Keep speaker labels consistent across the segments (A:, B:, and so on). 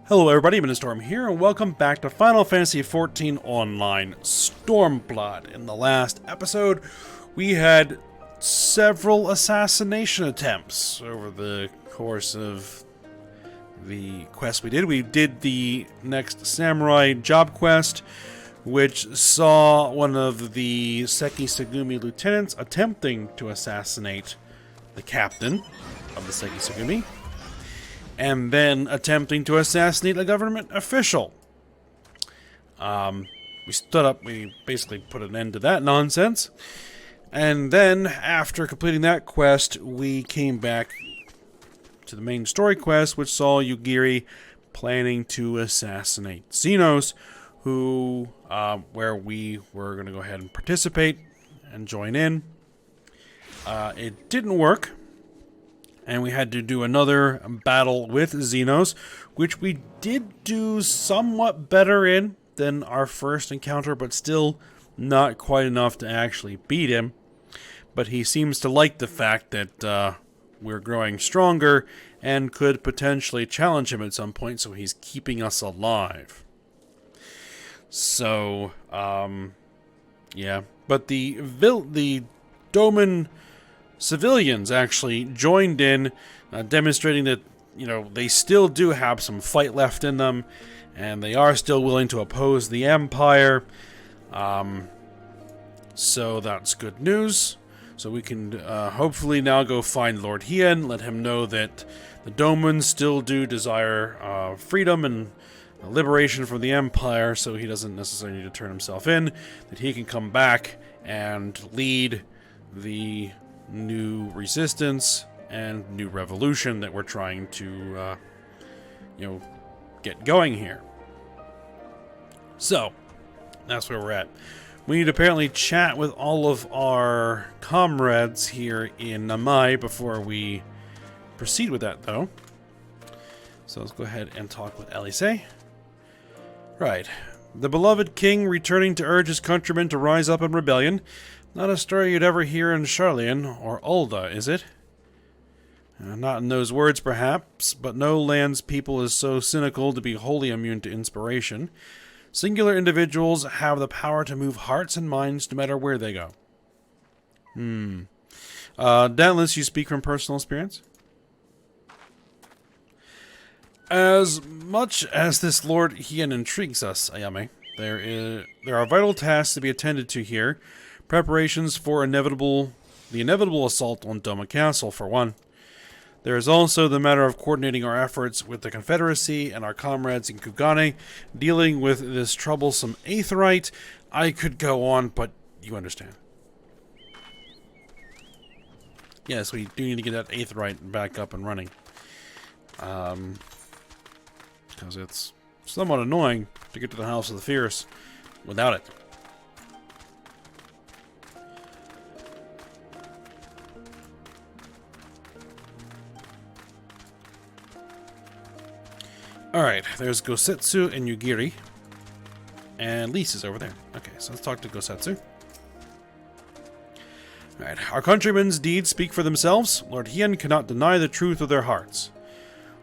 A: Hello everybody, Storm here, and welcome back to Final Fantasy XIV Online Stormblood. In the last episode, we had several assassination attempts over the course of the quest we did. We did the next samurai job quest, which saw one of the Seki Segumi lieutenants attempting to assassinate the captain of the Seki Segumi, and then attempting to assassinate a government official. We stood up, we basically put an end to that nonsense, and then, after completing that quest, we came back to the main story quest, which saw Yugiri planning to assassinate Xenos, where we were going to go ahead and participate and join in. It didn't work, and we had to do another battle with Xenos, which we did do somewhat better in than our first encounter, but still not quite enough to actually beat him. But he seems to like the fact that we're growing stronger and could potentially challenge him at some point, so he's keeping us alive. So, yeah. But the Doman civilians actually joined in, demonstrating that, they still do have some fight left in them, and they are still willing to oppose the Empire. So that's good news. So we can hopefully now go find Lord Hien, let him know that the Domans still do desire freedom and liberation from the Empire, so he doesn't necessarily need to turn himself in, that he can come back and lead the new resistance and new revolution that we're trying to, get going here. So, that's where we're at. We need to apparently chat with all of our comrades here in Namai before we proceed with that, though. So let's go ahead and talk with Elise. Right. The beloved king returning to urge his countrymen to rise up in rebellion. Not a story you'd ever hear in Charlian or Ulda, is it? Not in those words, perhaps, but no land's people is so cynical to be wholly immune to inspiration. Singular individuals have the power to move hearts and minds no matter where they go. Doubtless you speak from personal experience? As much as this Lord Hien intrigues us, Ayame, there are vital tasks to be attended to here. Preparations for the inevitable assault on Doma Castle, for one. There is also the matter of coordinating our efforts with the Confederacy and our comrades in Kugane, dealing with this troublesome Aetheryte. I could go on, but you understand. Yes, we do need to get that Aetheryte back up and running. Because it's somewhat annoying to get to the House of the Fierce without it. Alright, there's Gosetsu and Yugiri. And Lisa's over there. Okay, so let's talk to Gosetsu. Alright, our countrymen's deeds speak for themselves. Lord Hien cannot deny the truth of their hearts.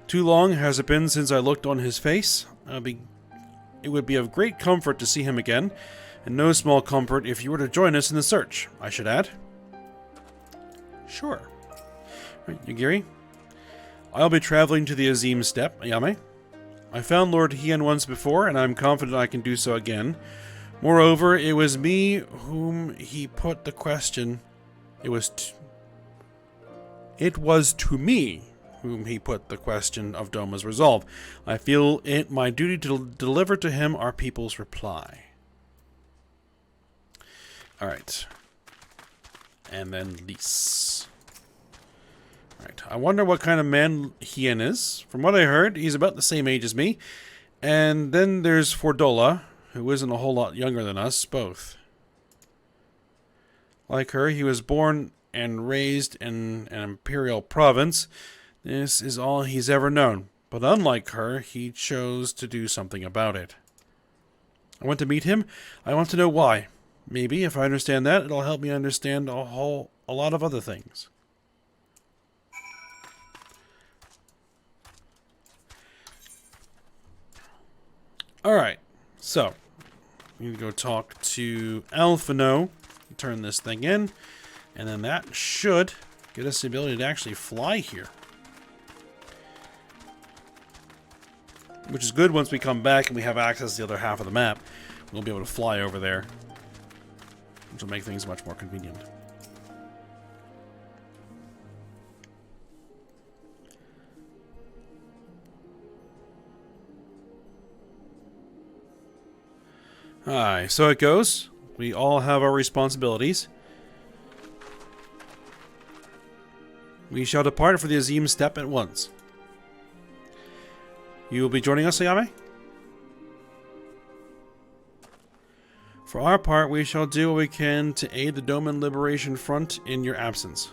A: Too long has it been since I looked on his face. It would be of great comfort to see him again, and no small comfort if you were to join us in the search, I should add. Sure. Alright, Yugiri. I'll be traveling to the Azim Steppe, Ayame. I found Lord Hien once before, and I'm confident I can do so again. Moreover, it was me whom he put the question. It was to me whom he put the question of Doma's resolve. I feel it my duty to deliver to him our people's reply. Alright. And then Lise. Right. I wonder what kind of man Hien is. From what I heard, he's about the same age as me. And then there's Fordola, who isn't a whole lot younger than us, both. Like her, he was born and raised in an imperial province. This is all he's ever known. But unlike her, he chose to do something about it. I want to meet him. I want to know why. Maybe, if I understand that, it'll help me understand a lot of other things. Alright, so we need to go talk to Alphino, turn this thing in, and then that should get us the ability to actually fly here. Which is good once we come back and we have access to the other half of the map. We'll be able to fly over there, which will make things much more convenient. Alright, so it goes. We all have our responsibilities. We shall depart for the Azim Steppe at once. You will be joining us, Ayame? For our part, we shall do what we can to aid the Doman Liberation Front in your absence.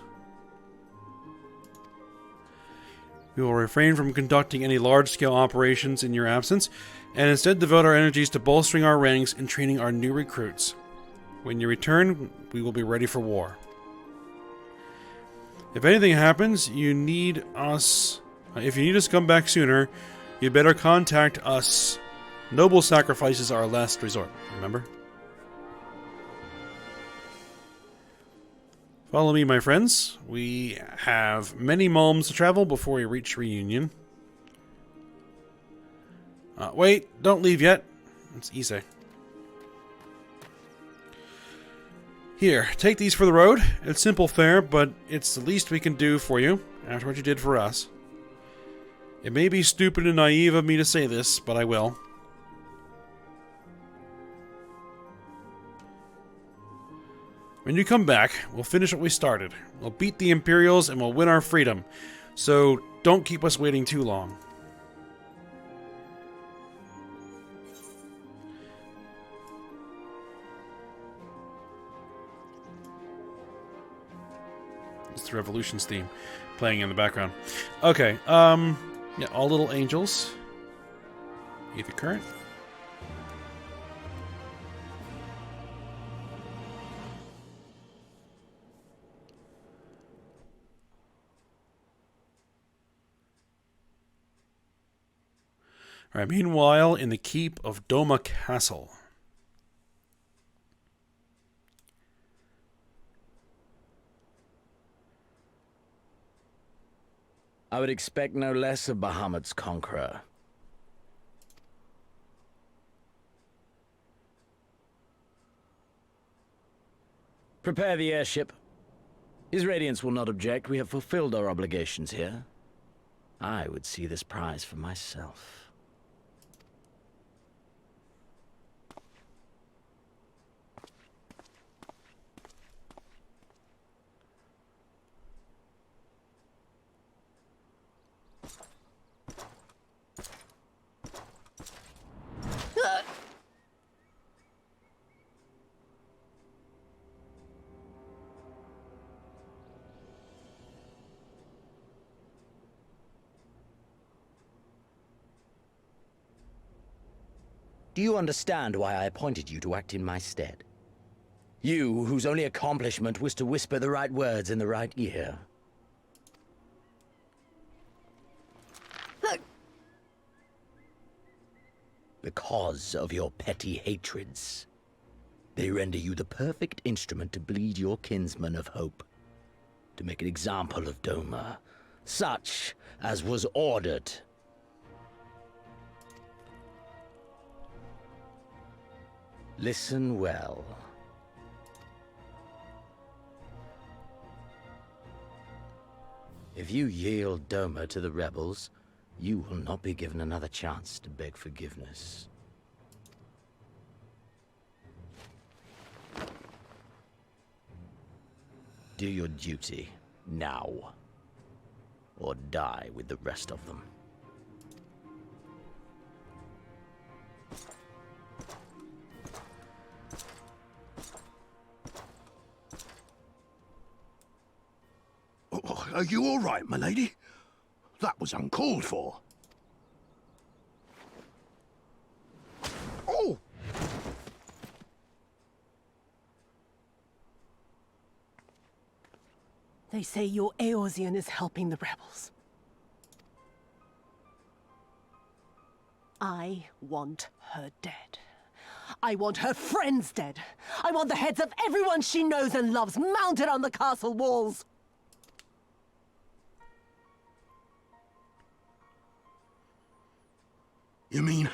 A: We will refrain from conducting any large-scale operations in your absence, and instead devote our energies to bolstering our ranks and training our new recruits. When you return, we will be ready for war. If anything happens, you need us... if you need us to come back sooner, you better contact us. Noble sacrifices are our last resort, remember? Follow me, my friends. We have many malms to travel before we reach Reunion. Wait, don't leave yet. It's Ise. Here, take these for the road. It's simple fare, but it's the least we can do for you after what you did for us. It may be stupid and naive of me to say this, but I will. When you come back, we'll finish what we started. We'll beat the Imperials and we'll win our freedom. So don't keep us waiting too long. It's the Revolutions theme playing in the background. Okay, yeah, all little angels. Ether current. Alright, meanwhile, in the keep of Doma Castle.
B: I would expect no less of Bahamut's conqueror. Prepare the airship. His Radiance will not object. We have fulfilled our obligations here. I would see this prize for myself. Do you understand why I appointed you to act in my stead? You, whose only accomplishment was to whisper the right words in the right ear. Because of your petty hatreds. They render you the perfect instrument to bleed your kinsmen of hope. To make an example of Doma, such as was ordered. Listen well. If you yield Doma to the rebels, you will not be given another chance to beg forgiveness. Do your duty, now. Or die with the rest of them.
C: Are you all right, my lady? That was uncalled for. Oh!
D: They say your Eorzean is helping the rebels. I want her dead. I want her friends dead. I want the heads of everyone she knows and loves mounted on the castle walls.
C: You mean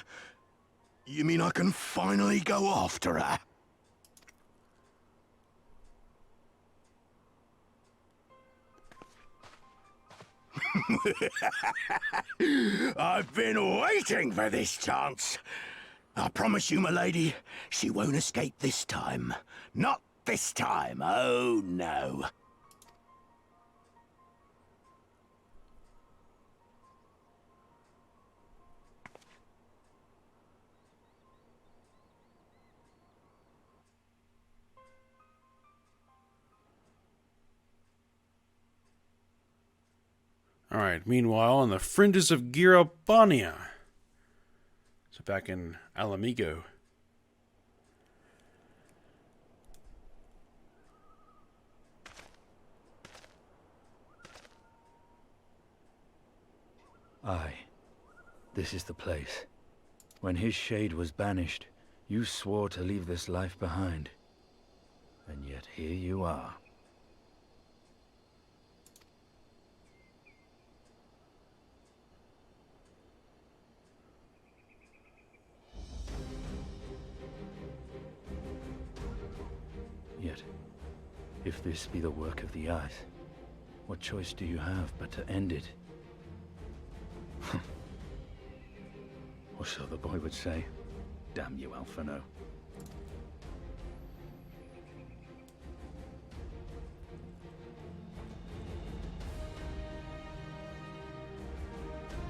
C: I can finally go after her? I've been waiting for this chance. I promise you, my lady, she won't escape this time. Not this time, oh no.
A: Alright, meanwhile, on the fringes of Girabania. So back in Alamigo.
E: Aye, this is the place. When his shade was banished, you swore to leave this life behind. And yet here you are. Yet, if this be the work of the Eyes, what choice do you have but to end it? Or so the boy would say. Damn you, Alphino.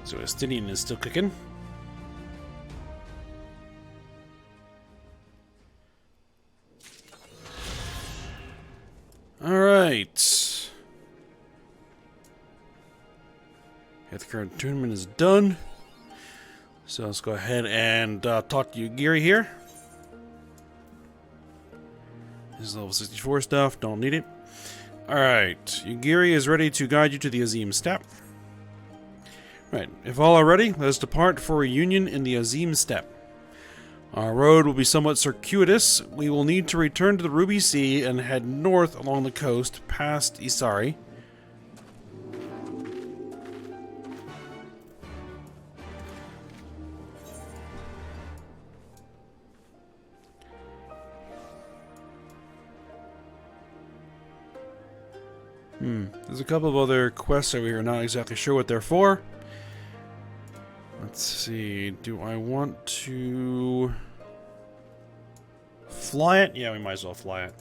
A: So Estinian is still cooking. Alright. The current tournament is done. So let's go ahead and talk to Yugiri here. This is level 64 stuff. Don't need it. Alright. Yugiri is ready to guide you to the Azim Steppe. Right. If all are ready, let us depart for a reunion in the Azim Steppe. Our road will be somewhat circuitous. We will need to return to the Ruby Sea and head north along the coast past Isari. There's a couple of other quests over here, not exactly sure what they're for. Let's see, do I want to fly it? Yeah, we might as well fly it.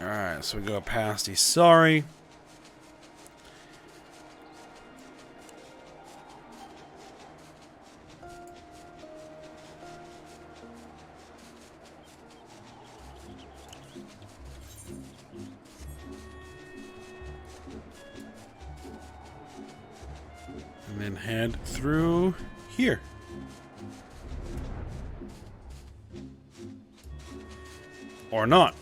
A: Alright, so we go past Isari. And then head through here. Or not.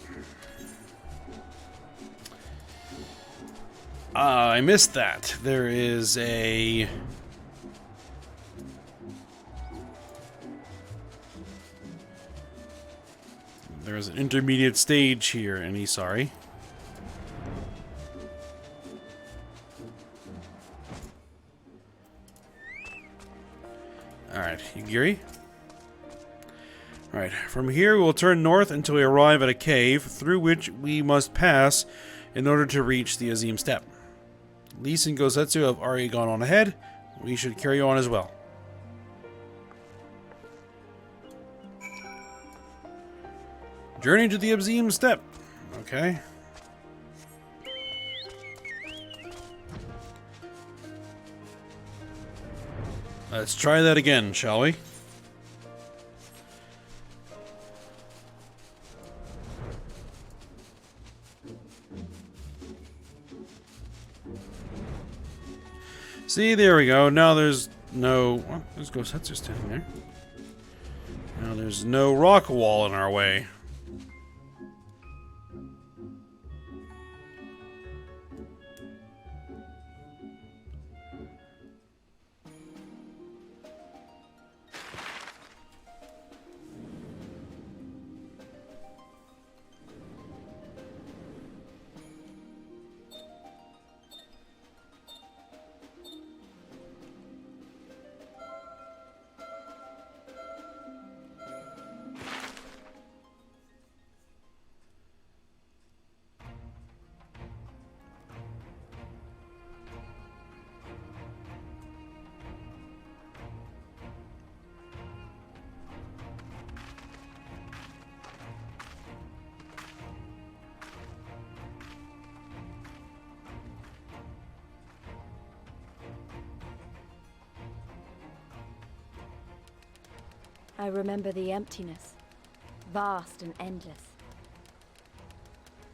A: I missed that. There is a... There's an intermediate stage here in Isari. Alright, Yugiri. Alright, from here we will turn north until we arrive at a cave through which we must pass in order to reach the Azim Steppe. Lise and Gosetsu have already gone on ahead. We should carry on as well. Journey to the Abzeem Steppe. Okay. Let's try that again, shall we? See, there we go. Now there's no... Oh, there's Gosetsu standing there. Now there's no rock wall in our way.
F: I remember the emptiness, vast and endless.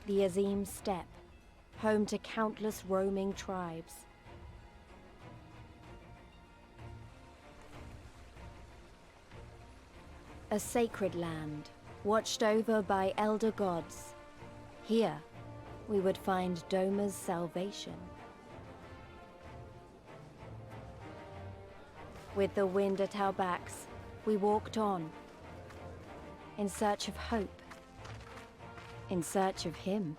F: The Abzeem Steppe, home to countless roaming tribes. A sacred land, watched over by elder gods. Here, we would find Doma's salvation. With the wind at our backs, we walked on, in search of hope, in search of him.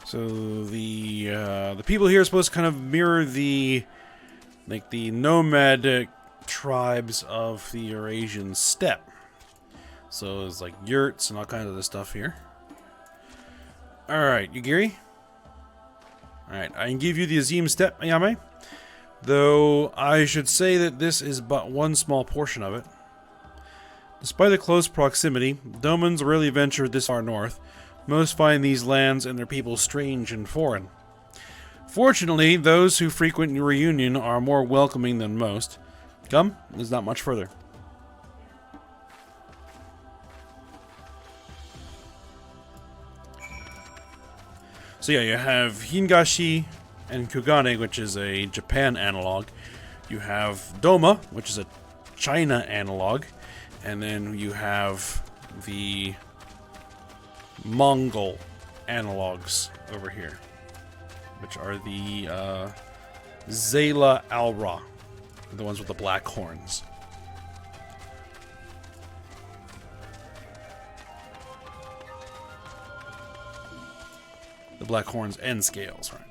A: So the people here are supposed to kind of mirror the nomadic tribes of the Eurasian steppe. So there's like yurts and all kinds of other stuff here. Alright, Yugiri. Alright, I can give you the Abzeem Steppe, Ayame. Though I should say that this is but one small portion of it. Despite the close proximity, Domans rarely venture this far north. Most find these lands and their people strange and foreign. Fortunately, those who frequent Reunion are more welcoming than most. Come, there's not much further. So yeah, you have Hingashi and Kugane, which is a Japan analog. You have Doma, which is a China analog. And then you have the Mongol analogs over here, which are the Zayla Alra, the ones with the black horns. The black horns and scales, right?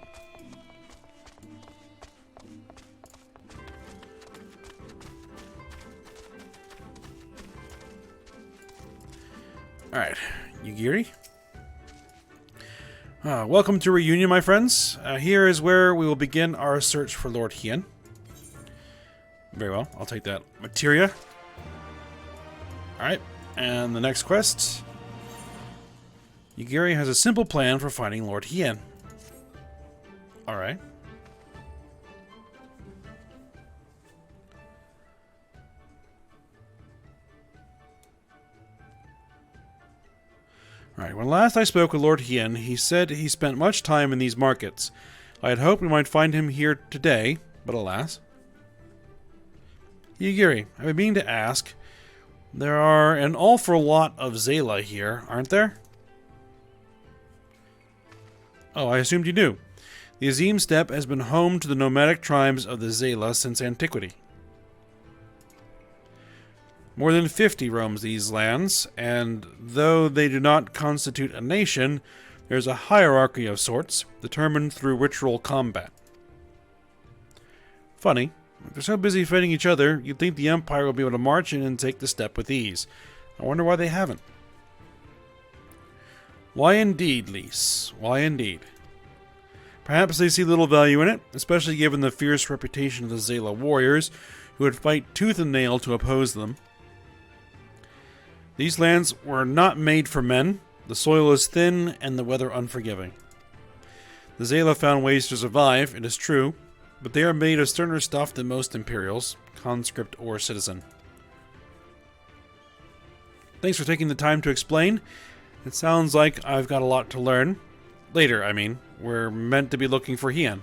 A: Alright, Yugiri. Welcome to Reunion, my friends. Here is where we will begin our search for Lord Hien. Very well, I'll take that materia. Alright, and the next quest. Yugiri has a simple plan for finding Lord Hien. Alright. Alright, when last I spoke with Lord Hien, he said he spent much time in these markets. I had hoped we might find him here today, but alas. Yugiri, I've been meaning to ask, there are an awful lot of Zayla here, aren't there? Oh, I assumed you knew. The Abzeem Steppe has been home to the nomadic tribes of the Zayla since antiquity. More than 50 roams these lands, and though they do not constitute a nation, there's a hierarchy of sorts, determined through ritual combat. Funny. If they're so busy fighting each other, you'd think the Empire would be able to march in and take the step with ease. I wonder why they haven't. Why indeed, Lys? Why indeed? Perhaps they see little value in it, especially given the fierce reputation of the Zayla warriors, who would fight tooth and nail to oppose them. These lands were not made for men. The soil is thin and the weather unforgiving. The Zayla found ways to survive, it is true, but they are made of sterner stuff than most Imperials, conscript or citizen. Thanks for taking the time to explain. It sounds like I've got a lot to learn. Later, I mean. We're meant to be looking for Hien.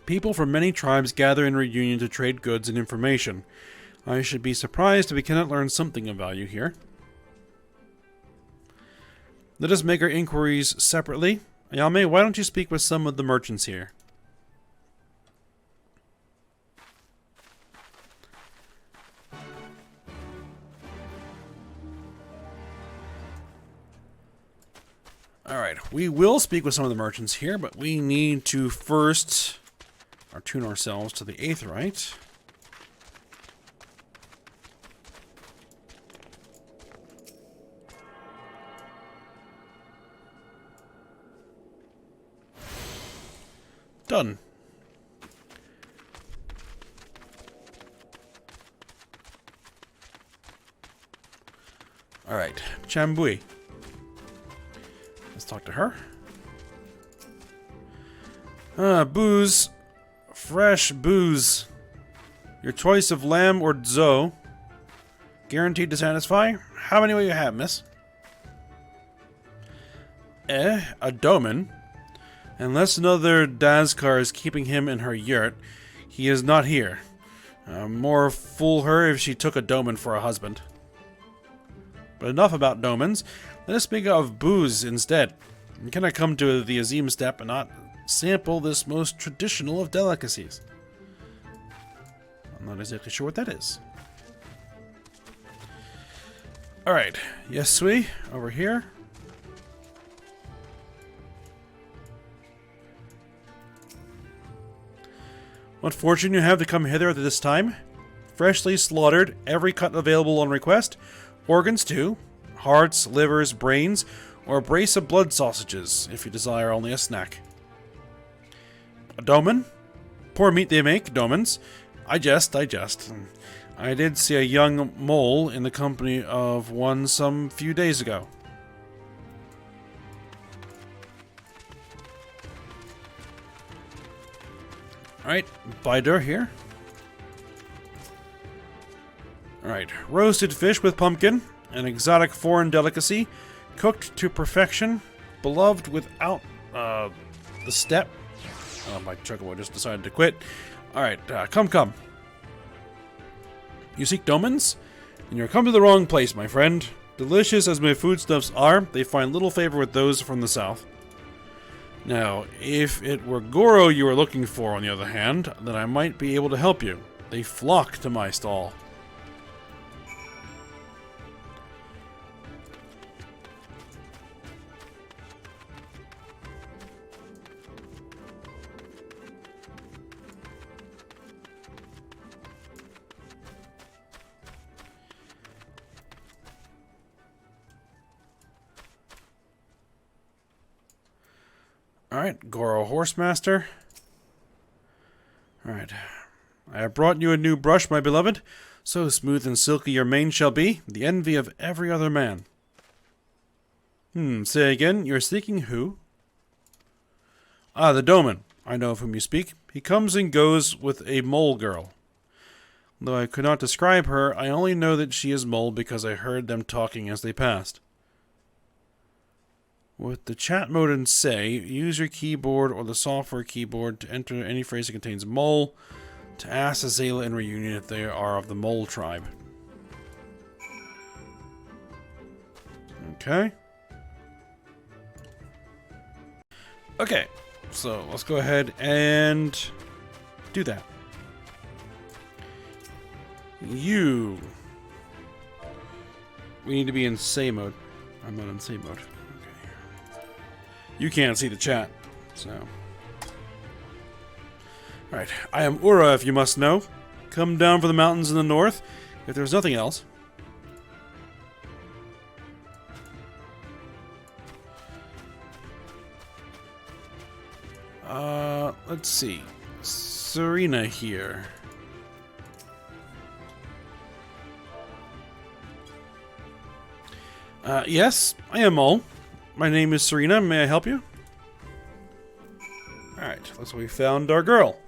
A: People from many tribes gather in reunion to trade goods and information. I should be surprised if we cannot learn something of value here. Let us make our inquiries separately. Ayame, why don't you speak with some of the merchants here? Alright, we will speak with some of the merchants here, but we need to first attune ourselves to the Aetheryte. Done. Alright, Chambui. Let's talk to her. Booze. Fresh booze. Your choice of lamb or zo. Guaranteed to satisfy? How many will you have, miss? A doman. Unless another Dazkar is keeping him in her yurt, he is not here. More fool her if she took a doman for a husband. But enough about domans. Let us speak of booze instead. Can I come to the Azim step and not sample this most traditional of delicacies? I'm not exactly sure what that is. Alright, yes, Sui, over here. What fortune you have to come hither at this time? Freshly slaughtered, every cut available on request. Organs too. Hearts, livers, brains, or a brace of blood sausages, if you desire only a snack. A doman? Poor meat they make, domans. I jest. I did see a young mole in the company of one some few days ago. Alright, Baidur here. Alright, roasted fish with pumpkin, an exotic foreign delicacy, cooked to perfection, beloved without the step. Oh, my chocobo just decided to quit. Alright, come. You seek domans? Then you're come to the wrong place, my friend. Delicious as my foodstuffs are, they find little favor with those from the south. Now, if it were Goro you were looking for, on the other hand, then I might be able to help you. They flock to my stall. Alright, Goro Horsemaster. Alright. I have brought you a new brush, my beloved. So smooth and silky your mane shall be, the envy of every other man. Say again, you're seeking who? Ah, the Doman. I know of whom you speak. He comes and goes with a mole girl. Though I could not describe her, I only know that she is mole because I heard them talking as they passed. With the chat mode and say, use your keyboard or the software keyboard to enter any phrase that contains mole, to ask the Zayla in reunion if they are of the mole tribe. Okay. Okay, so let's go ahead and do that. We need to be in say mode. I'm not in say mode. You can't see the chat, so Alright, I am Ura, if you must know. Come down from the mountains in the north, if there's nothing else. Let's see. Serena here. Yes, I am Mole. My name is Serena. May I help you? Alright, looks like we found our girl.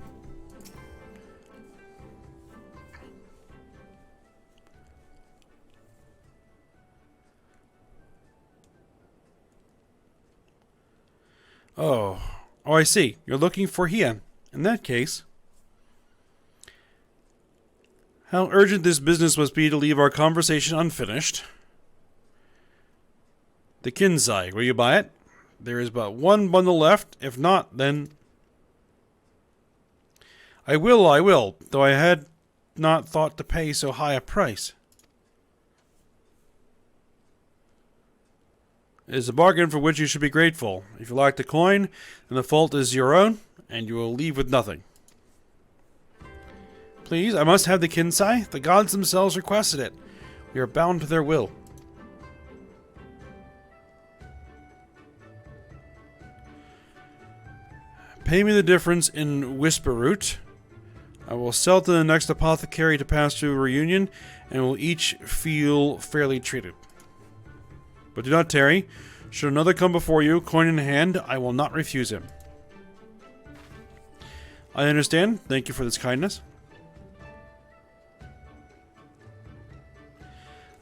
A: Oh, I see. You're looking for Hien. In that case, how urgent this business must be to leave our conversation unfinished. The Kinsai, will you buy it? There is but one bundle left. If not, then... I will, though I had not thought to pay so high a price. It is a bargain for which you should be grateful. If you lack the coin, then the fault is your own, and you will leave with nothing. Please, I must have the Kinsai. The gods themselves requested it. We are bound to their will. Pay me the difference in Whisper Root. I will sell to the next apothecary to pass through a reunion, and will each feel fairly treated. But do not tarry. Should another come before you, coin in hand, I will not refuse him. I understand. Thank you for this kindness.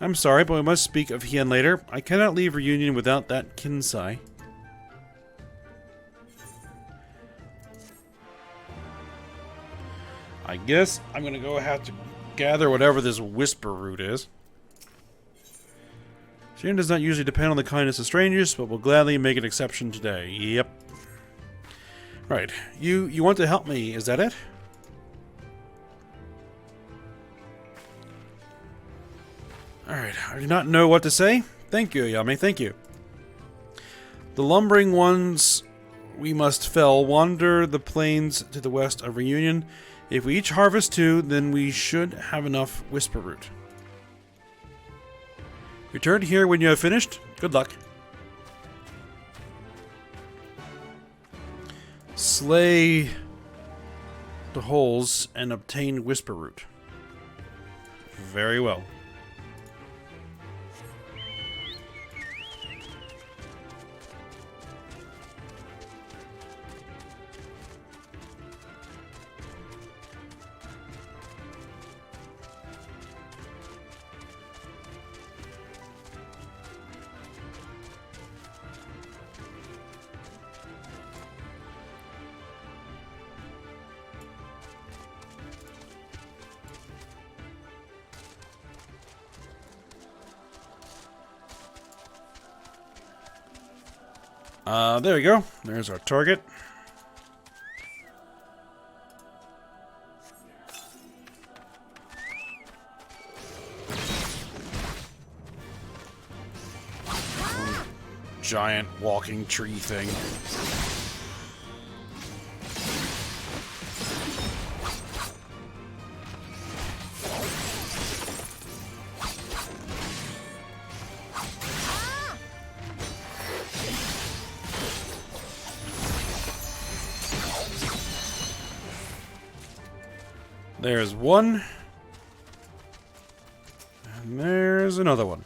A: I'm sorry, but we must speak of Hien later. I cannot leave reunion without that Kinsai. I guess I'm gonna go have to gather whatever this Whisper Root is. Hien does not usually depend on the kindness of strangers, but will gladly make an exception today. Yep. Right. You want to help me, is that it? Alright, I do not know what to say. Thank you, Yami, thank you. The lumbering ones we must fell wander the plains to the west of Reunion. If we each harvest 2, then we should have enough Whisper Root. Return here when you have finished. Good luck. Slay the holes and obtain Whisper Root. Very well. There we go. There's our target. Giant walking tree thing. There's one. And there's another one.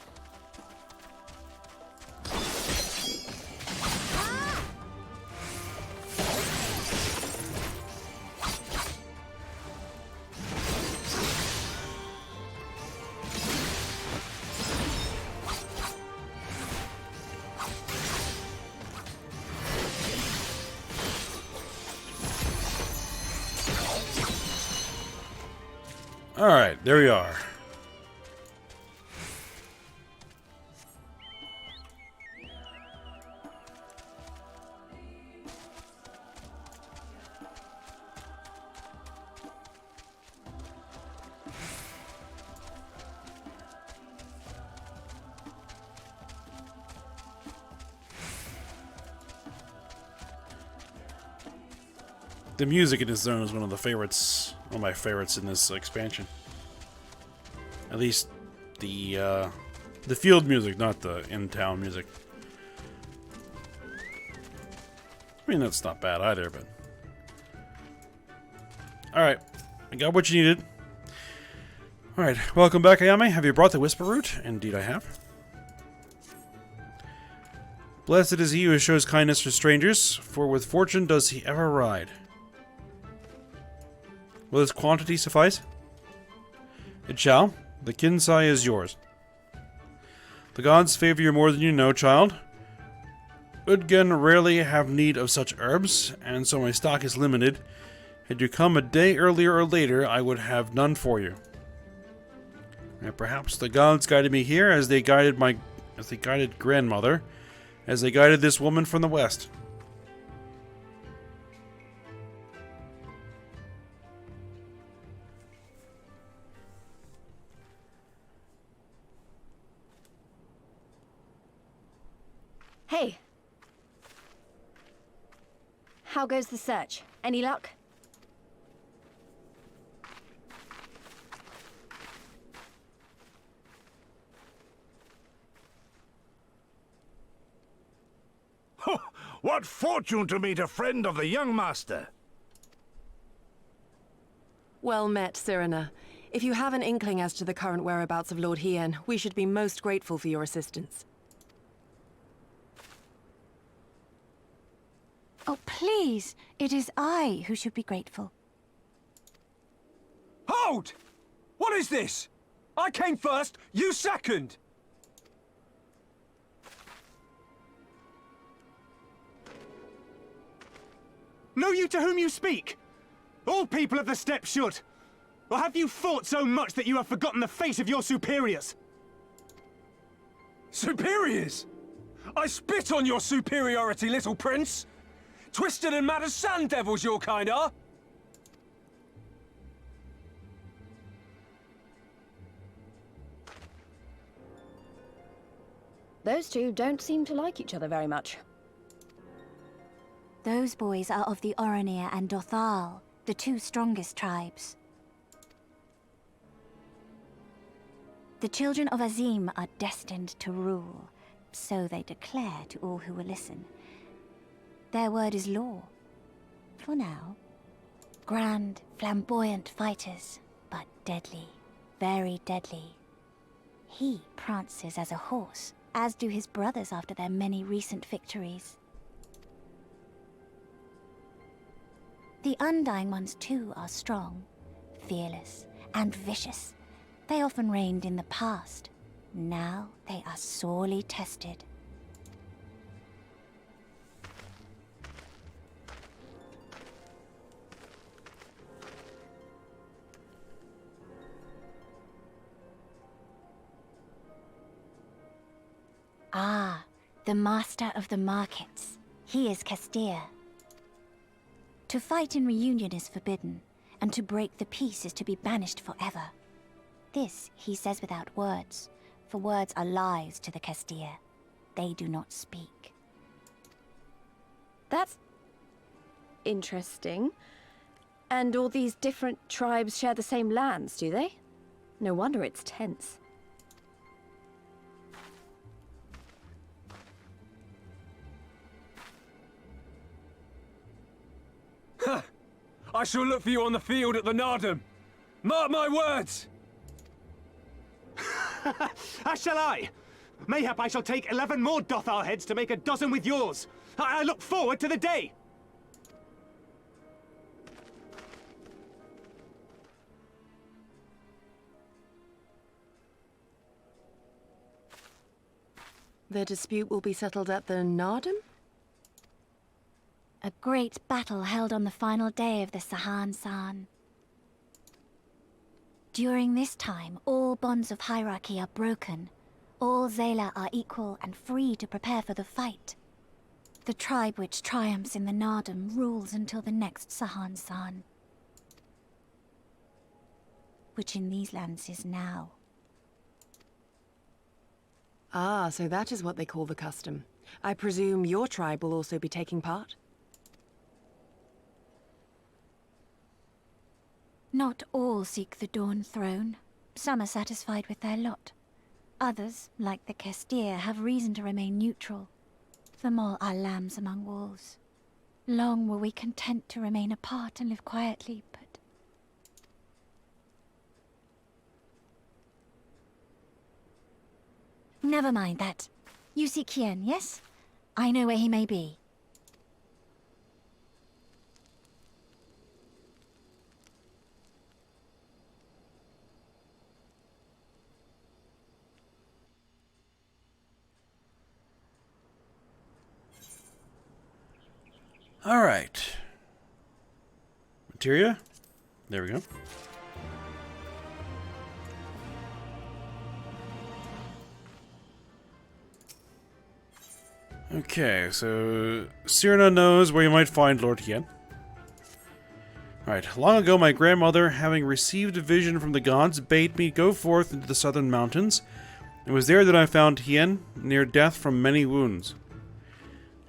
A: Alright, there we are. The music in this zone is one of my favorites in this expansion. At least the field music, not the in-town music. I mean, that's not bad either, but... Alright, I got what you needed. Alright, welcome back, Ayame. Have you brought the Whisper Root? Indeed I have. Blessed is he who shows kindness to strangers, for with fortune does he ever ride. Will this quantity suffice? It shall. The Kinsai is yours. The gods favor you more than you know, child. Udgen rarely have need of such herbs, and so my stock is limited. Had you come a day earlier or later, I would have none for you. And perhaps the gods guided me here as they guided grandmother, as they guided this woman from the west.
F: Hey. How goes the search? Any luck?
C: What fortune to meet a friend of the young master!
D: Well met, Cyrena. If you have an inkling as to the current whereabouts of Lord Hien, we should be most grateful for your assistance.
G: Oh, please! It is I who should be grateful.
H: Hold! What is this? I came first, you second! Know you to whom you speak? All people of the steppe should. Or have you fought so much that you have forgotten the face of your superiors? Superiors? I spit on your superiority, little prince! Twisted and mad as sand devils your kind are!
F: Those two don't seem to like each other very much.
G: Those boys are of the Oranir and Dothal, the two strongest tribes. The children of Azim are destined to rule, so they declare to all who will listen. Their word is law. For now. Grand, flamboyant fighters, but deadly, very deadly. He prances as a horse, as do his brothers after their many recent victories. The Undying ones too are strong, fearless, and vicious. They often reigned in the past. Now they are sorely tested. Ah, the master of the markets. He is Castir. To fight in reunion is forbidden, and to break the peace is to be banished forever. This he says without words, for words are lies to the Castir. They do not speak.
F: That's interesting. And all these different tribes share the same lands, do they? No wonder it's tense.
H: I shall look for you on the field at the Nardum. Mark my words! As shall I. Mayhap I shall take 11 more Dothal heads to make a dozen with yours. I look forward to the day.
D: The dispute will be settled at the Nardum?
G: A great battle held on the final day of the Sahan-San. During this time, all bonds of hierarchy are broken. All Zayla are equal and free to prepare for the fight. The tribe which triumphs in the Nardum rules until the next Sahan-San. Which in these lands is now.
D: Ah, so that is what they call the custom. I presume your tribe will also be taking part?
G: Not all seek the Dawn Throne. Some are satisfied with their lot. Others, like the Kestir, have reason to remain neutral. Them all are lambs among wolves. Long were we content to remain apart and live quietly, but... Never mind that. You seek Hien, yes? I know where he may be.
A: All right. Materia? There we go. Okay, so Cyrena knows where you might find Lord Hien. Alright, long ago my grandmother, having received a vision from the gods, bade me go forth into the southern mountains. It was there that I found Hien, near death from many wounds.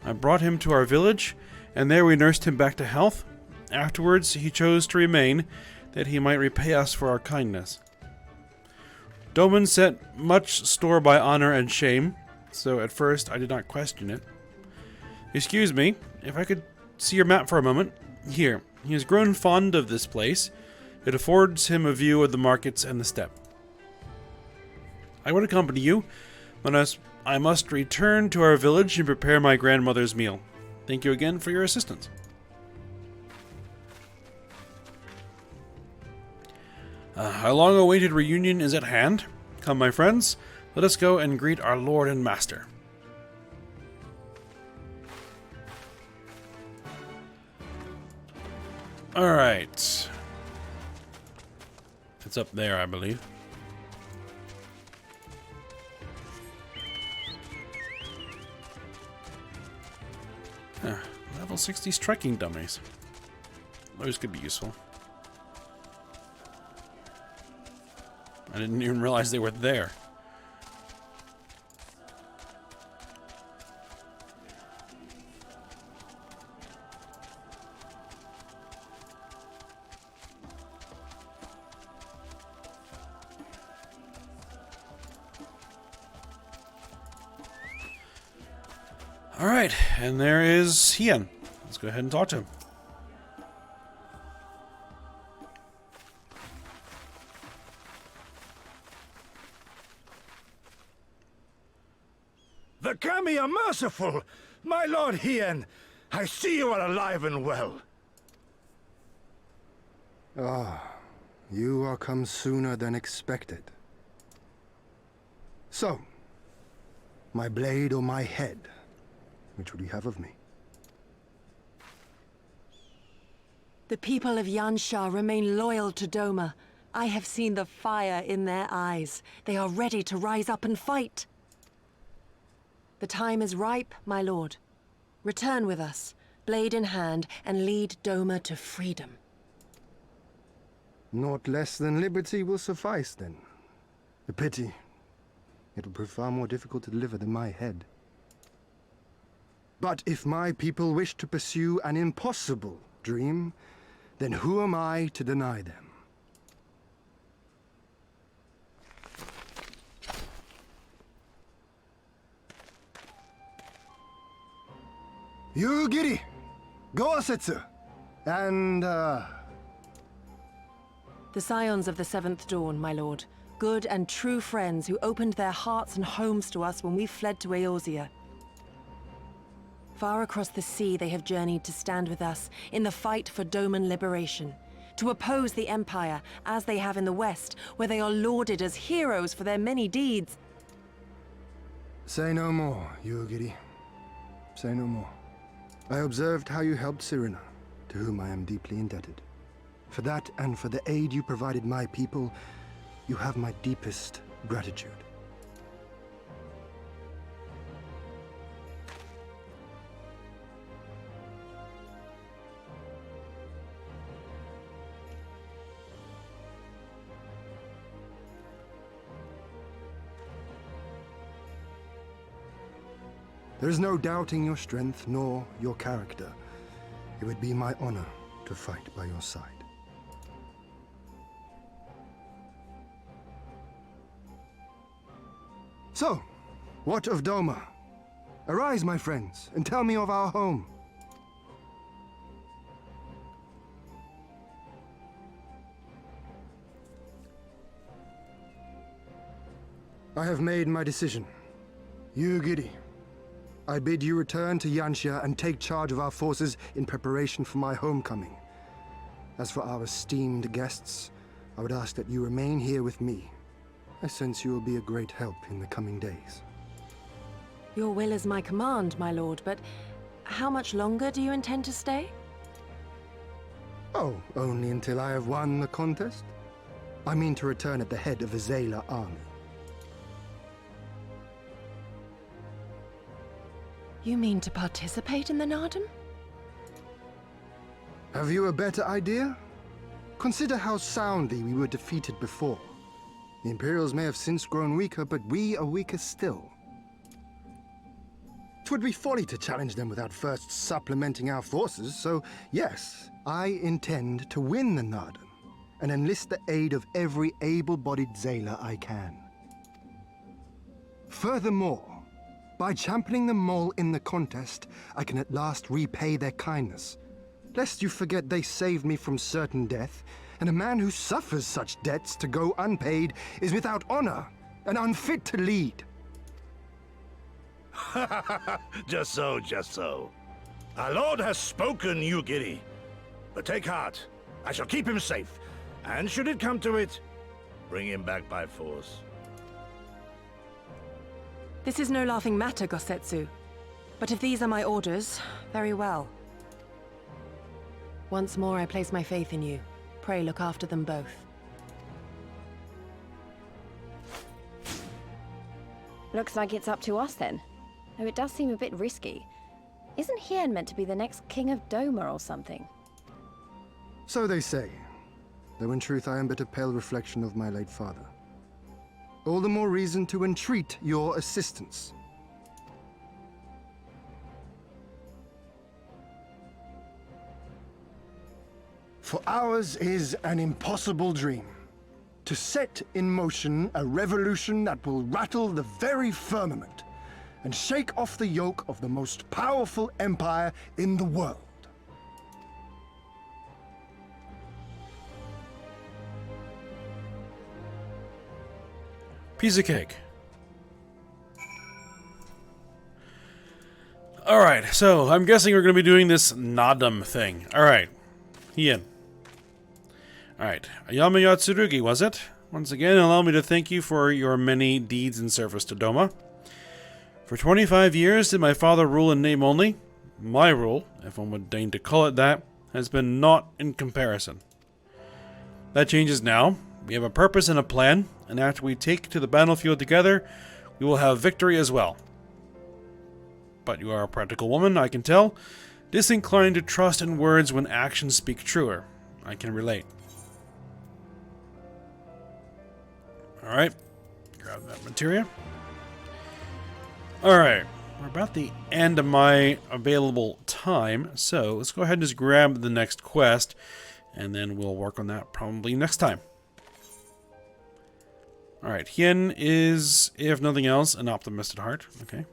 A: I brought him to our village, and there we nursed him back to health. Afterwards he chose to remain, that he might repay us for our kindness. Doman set much store by honor and shame, so at first I did not question it. Excuse me, if I could see your map for a moment. Here, he has grown fond of this place. It affords him a view of the markets and the steppe. I would accompany you, but I must return to our village and prepare my grandmother's meal. Thank you again for your assistance. Our long-awaited reunion is at hand. Come, my friends, let us go and greet our lord and master. Alright. It's up there, I believe. Level 60 trekking dummies. Those could be useful. I didn't even realize they were there. Alright, and there is Hien. Let's go ahead and talk to him.
C: The Kami are merciful! My lord Hien, I see you are alive and well.
I: Ah, you are come sooner than expected. So, my blade or my head? Which would you have of me?
D: The people of Yansha remain loyal to Doma. I have seen the fire in their eyes. They are ready to rise up and fight. The time is ripe, my lord. Return with us, blade in hand, and lead Doma to freedom.
I: Naught less than liberty will suffice, then. A pity. It will prove far more difficult to deliver than my head. But if my people wish to pursue an impossible dream, then who am I to deny them? You, Giri, Go-Setsu, and,
D: The Scions of the Seventh Dawn, my lord. Good and true friends who opened their hearts and homes to us when we fled to Eorzea. Far across the sea they have journeyed to stand with us in the fight for Doman liberation. To oppose the Empire, as they have in the West, where they are lauded as heroes for their many deeds.
I: Say no more, Yugiri. Say no more. I observed how you helped Cyrena, to whom I am deeply indebted. For that and for the aid you provided my people, you have my deepest gratitude. There is no doubting your strength nor your character. It would be my honor to fight by your side. So, what of Doma? Arise, my friends, and tell me of our home. I have made my decision. You, Giri, I bid you return to Yansha and take charge of our forces in preparation for my homecoming. As for our esteemed guests, I would ask that you remain here with me. I sense you will be a great help in the coming days.
D: Your will is my command, my lord, but how much longer do you intend to stay?
I: Oh, only until I have won the contest? I mean to return at the head of a Zayla army.
D: You mean to participate in the Nardum?
I: Have you a better idea? Consider how soundly we were defeated before. The Imperials may have since grown weaker, but we are weaker still. 'Twould be folly to challenge them without first supplementing our forces, so yes, I intend to win the Nardum and enlist the aid of every able-bodied Zayla I can. Furthermore, by championing the mole in the contest, I can at last repay their kindness. Lest you forget they saved me from certain death, and a man who suffers such debts to go unpaid is without honor and unfit to lead.
C: Just so, just so. Our lord has spoken, Yugiri. But take heart. I shall keep him safe. And should it come to it, bring him back by force.
D: This is no laughing matter, Gosetsu. But if these are my orders, very well. Once more I place my faith in you. Pray look after them both.
F: Looks like it's up to us then. Though it does seem a bit risky. Isn't Hien meant to be the next king of Doma or something?
I: So they say, though in truth I am but a pale reflection of my late father. All the more reason to entreat your assistance. For ours is an impossible dream. To set in motion a revolution that will rattle the very firmament and shake off the yoke of the most powerful empire in the world.
A: Piece of cake. Alright, so I'm guessing we're going to be doing this Nardum thing. Alright. Hien. Alright. Ayama Yatsurugi, was it? Once again, allow me to thank you for your many deeds in service to Doma. For 25 years did my father rule in name only. My rule, if one would deign to call it that, has been naught in comparison. That changes now. We have a purpose and a plan, and after we take to the battlefield together, we will have victory as well. But you are a practical woman, I can tell, disinclined to trust in words when actions speak truer. I can relate. Alright, grab that materia. Alright, we're about the end of my available time, so let's go ahead and just grab the next quest, and then we'll work on that probably next time. Alright, Hien is, if nothing else, an optimist at heart. Okay.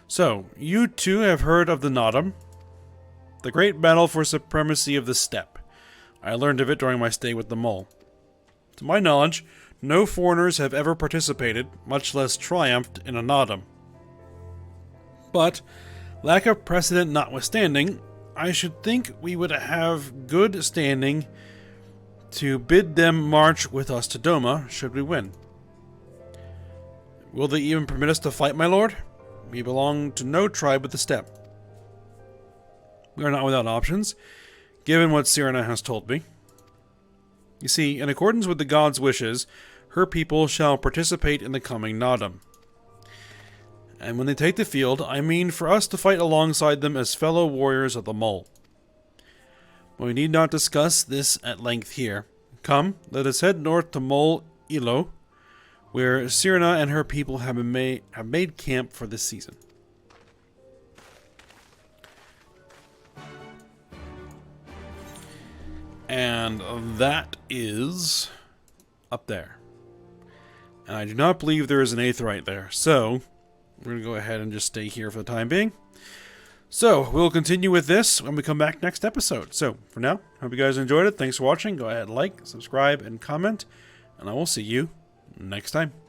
A: So, you two have heard of the Nardum, the great battle for supremacy of the steppe. I learned of it during my stay with the mole. To my knowledge, no foreigners have ever participated, much less triumphed, in a Nardum. But, lack of precedent notwithstanding, I should think we would have good standing to bid them march with us to Doma, should we win. Will they even permit us to fight, my lord? We belong to no tribe with the steppe. We are not without options, given what Sirena has told me. You see, in accordance with the god's wishes, her people shall participate in the coming Nardum. And when they take the field, I mean for us to fight alongside them as fellow warriors of the mole. But we need not discuss this at length here. Come, let us head north to Mole Ilo, where Sirena and her people have made camp for this season. And that is up there. And I do not believe there is an aetheryte there. So, we're going to go ahead and just stay here for the time being. So, we'll continue with this when we come back next episode. So, for now, hope you guys enjoyed it. Thanks for watching. Go ahead and like, subscribe, and comment. And I will see you next time.